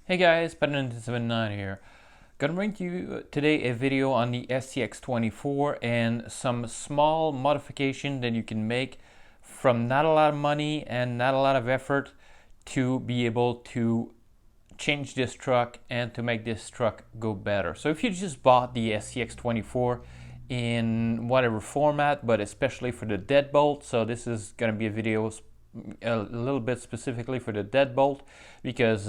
Hey guys, Pet79 here. Gonna bring to you today a video on the SCX24 and some small modification that you can make from not a lot of money and not a lot of effort to be able to change this truck and to make this truck go better. So if you just bought the SCX24 in whatever format, but especially for the deadbolt, so this is gonna be a video a little bit specifically for the deadbolt because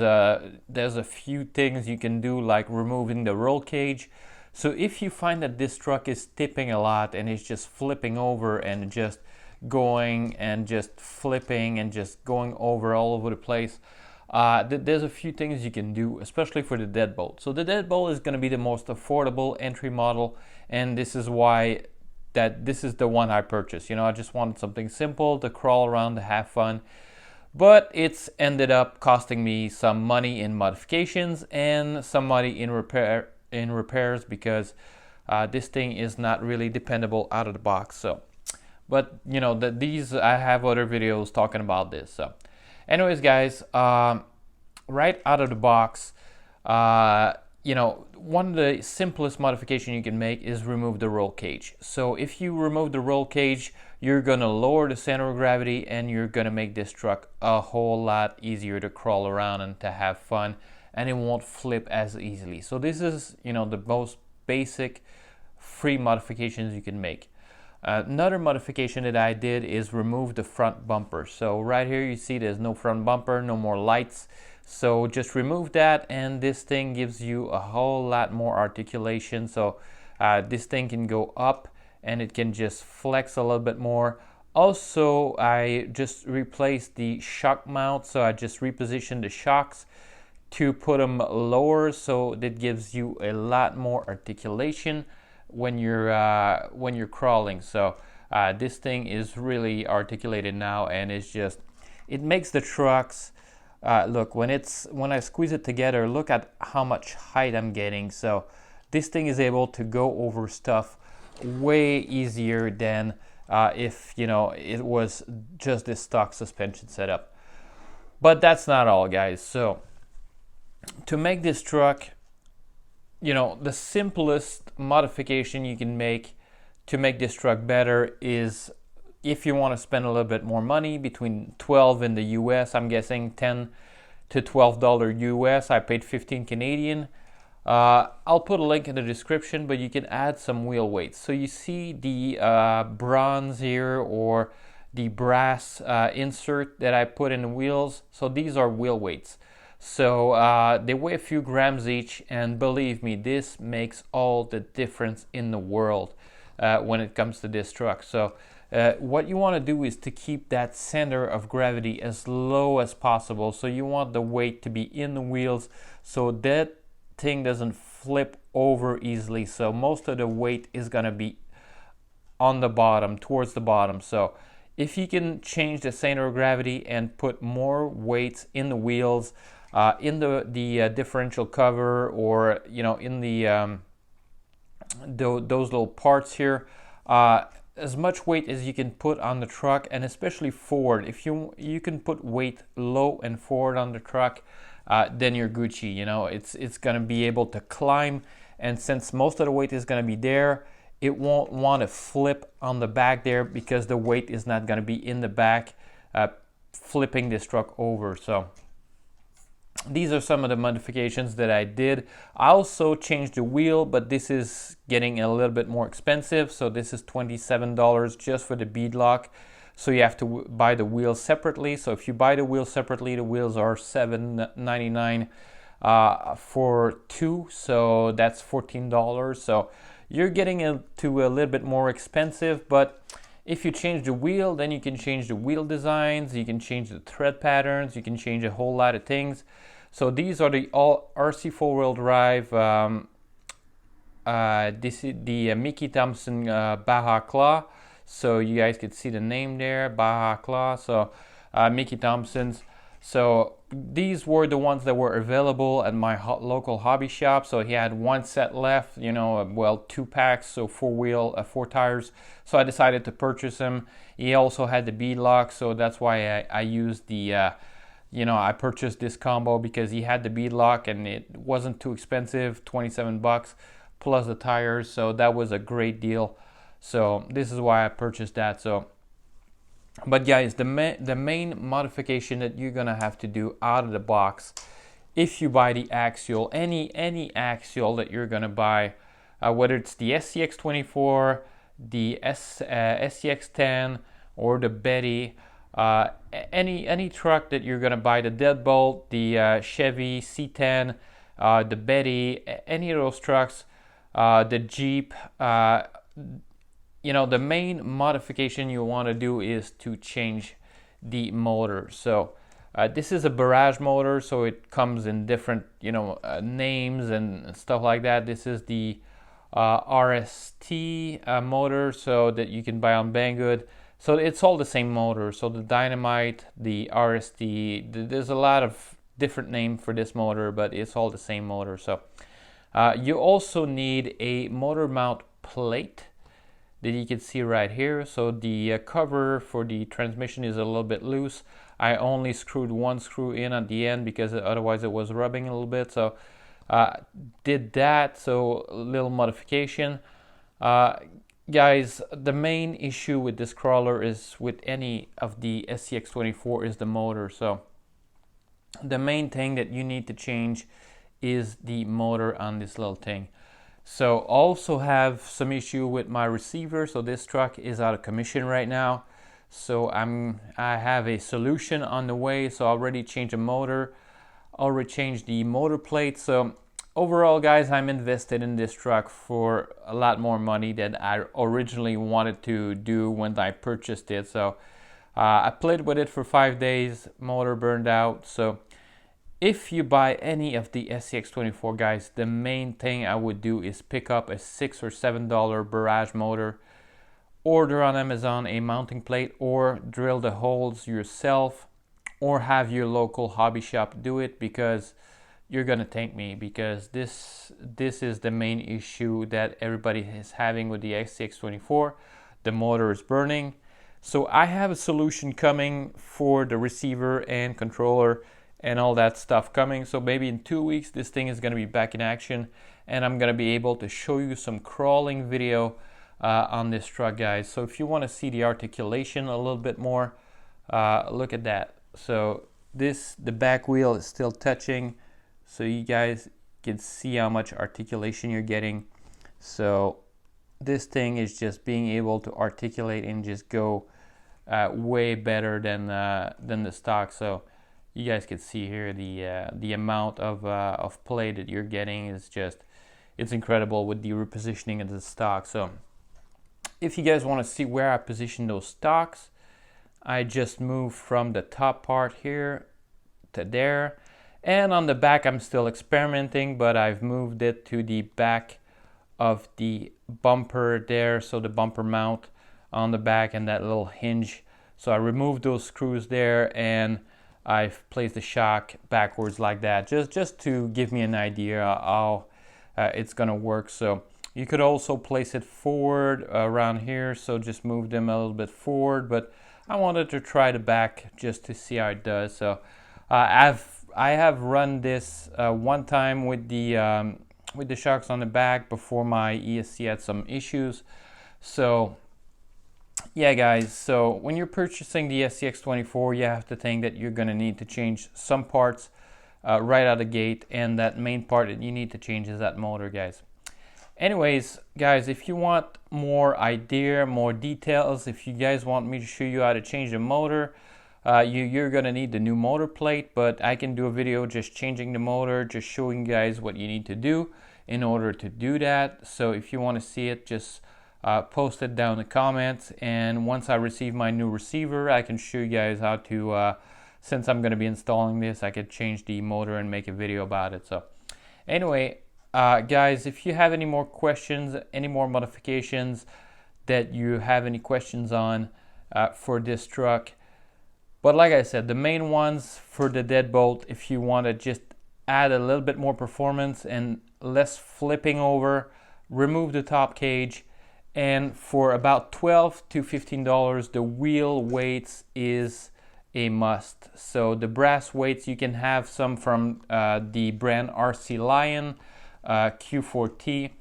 there's a few things you can do, like removing the roll cage. So if you find that this truck is tipping a lot and it's just flipping over and just going and just flipping and just going over all over the place, there's a few things you can do, especially for the deadbolt. So the deadbolt is going to be the most affordable entry model, and this is why this is the one I purchased. I just wanted something simple to crawl around, to have fun, but it's ended up costing me some money in modifications and some money in repairs because this thing is not really dependable out of the box. So, but these I have other videos talking about this. So, anyways, guys, right out of the box, one of the simplest modification you can make is remove the roll cage. So if you remove the roll cage, you're gonna lower the center of gravity and you're gonna make this truck a whole lot easier to crawl around and to have fun, and it won't flip as easily. So this is, the most basic free modifications you can make. Another modification that I did is remove the front bumper. So right here you see there's no front bumper, no more lights. So just remove that and this thing gives you a whole lot more articulation. So this thing can go up and it can just flex a little bit more. Also, I just replaced the shock mount. So I just repositioned the shocks to put them lower, so that gives you a lot more articulation when you're crawling. So this thing is really articulated now, and it makes the trucks look, when I squeeze it together, look at how much height I'm getting. So this thing is able to go over stuff way easier than if it was just this stock suspension setup. But that's not all, guys. So to make this truck, the simplest modification you can make to make this truck better is, if you want to spend a little bit more money, between 12 in the US, I'm guessing $10 to $12 US. I paid 15 Canadian. I'll put a link in the description, but you can add some wheel weights. So you see the bronze here, or the brass insert that I put in the wheels. So these are wheel weights. So they weigh a few grams each, and believe me, this makes all the difference in the world when it comes to this truck. So what you want to do is to keep that center of gravity as low as possible. So you want the weight to be in the wheels so that thing doesn't flip over easily. So most of the weight is going to be on the bottom, towards the bottom. So if you can change the center of gravity and put more weights in the wheels, in the differential cover, or in the those little parts here, as much weight as you can put on the truck, and especially forward. If you can put weight low and forward on the truck, then you're Gucci. It's gonna be able to climb, and since most of the weight is gonna be there, it won't want to flip on the back there, because the weight is not gonna be in the back flipping this truck over. So these are some of the modifications that I did. I also changed the wheel, but this is getting a little bit more expensive. So this is $27 just for the bead lock. So you have to buy the wheels separately. So if you buy the wheels separately, the wheels are $7.99 for two. So that's $14. So you're getting to a little bit more expensive, but if you change the wheel, then you can change the wheel designs, you can change the tread patterns, you can change a whole lot of things. So these are the all RC four-wheel drive. This is the Mickey Thompson Baja Claw. So you guys could see the name there, Baja Claw. So Mickey Thompson's. So these were the ones that were available at my local hobby shop. So he had one set left, well, 2 packs, so 4 tires. So I decided to purchase them. He also had the bead lock, so that's why I used the you know, I purchased this combo because he had the bead lock and it wasn't too expensive, 27 bucks plus the tires, so that was a great deal. So this is why I purchased that. So but guys, the main modification that you're gonna have to do out of the box, if you buy the Axial, any Axial that you're gonna buy, whether it's the SCX24, the SCX10, or the Betty, any truck that you're gonna buy, the Deadbolt, the Chevy C10, the Betty, any of those trucks, the Jeep, you know, the main modification you want to do is to change the motor. So this is a barrage motor, so it comes in different, you know, names and stuff like that. This is the RST motor, so that you can buy on Banggood. So it's all the same motor. So the Dynamite, the RST, there's a lot of different name for this motor, but it's all the same motor. So you also need a motor mount plate that you can see right here. So the cover for the transmission is a little bit loose. I only screwed one screw in at the end because otherwise it was rubbing a little bit. So did that, so a little modification. Guys, the main issue with this crawler is with any of the SCX24 is the motor. So the main thing that you need to change is the motor on this little thing. So also have some issue with my receiver. So this truck is out of commission right now. So I have a solution on the way. So I already changed the motor, already changed the motor plate. So overall, guys, I'm invested in this truck for a lot more money than I originally wanted to do when I purchased it. So I played with it for 5 days, motor burned out. So if you buy any of the SCX24, guys, the main thing I would do is pick up a $6 or $7 barrage motor, order on Amazon a mounting plate, or drill the holes yourself, or have your local hobby shop do it, because you're gonna thank me, because this is the main issue that everybody is having with the SCX24. The motor is burning. So I have a solution coming for the receiver and controller and all that stuff coming. So maybe in 2 weeks this thing is going to be back in action, and I'm going to be able to show you some crawling video on this truck, guys. So if you want to see the articulation a little bit more, look at that. So the back wheel is still touching, so you guys can see how much articulation you're getting. So this thing is just being able to articulate and just go way better than the stock. So you guys can see here the amount of play that you're getting is just, it's incredible with the repositioning of the stock. So if you guys want to see where I position those stocks, I just moved from the top part here to there, and on the back I'm still experimenting, but I've moved it to the back of the bumper there, so the bumper mount on the back and that little hinge. So I removed those screws there, and I've placed the shock backwards like that, just to give me an idea how it's gonna work. So you could also place it forward around here, so just move them a little bit forward, but I wanted to try the back just to see how it does. So I have run this one time with the shocks on the back before my ESC had some issues. So yeah, guys, so when you're purchasing the SCX24, you have to think that you're going to need to change some parts right out of the gate, and that main part that you need to change is that motor, guys. Anyways, guys, if you want more idea, more details, if you guys want me to show you how to change the motor, you're going to need the new motor plate, but I can do a video just changing the motor, just showing you guys what you need to do in order to do that. So if you want to see it, just post it down in the comments, and once I receive my new receiver, I can show you guys how to, since I'm going to be installing this, I could change the motor and make a video about it. So anyway, guys, if you have any more questions, any more modifications that you have any questions on for this truck, but like I said, the main ones for the deadbolt, if you want to just add a little bit more performance and less flipping over, remove the top cage. And for about $12 to $15, the wheel weights is a must. So the brass weights, you can have some from the brand RC Lion Q4T.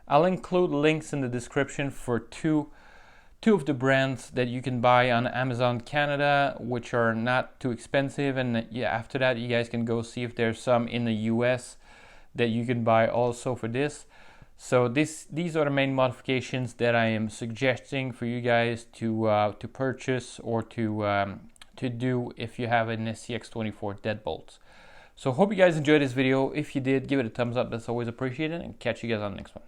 I'll include links in the description for two of the brands that you can buy on Amazon Canada, which are not too expensive. And yeah, after that, you guys can go see if there's some in the US that you can buy also for this. So these are the main modifications that I am suggesting for you guys to purchase or to do if you have an SCX24 deadbolt. So hope you guys enjoyed this video. If you did, give it a thumbs up. That's always appreciated, and catch you guys on the next one.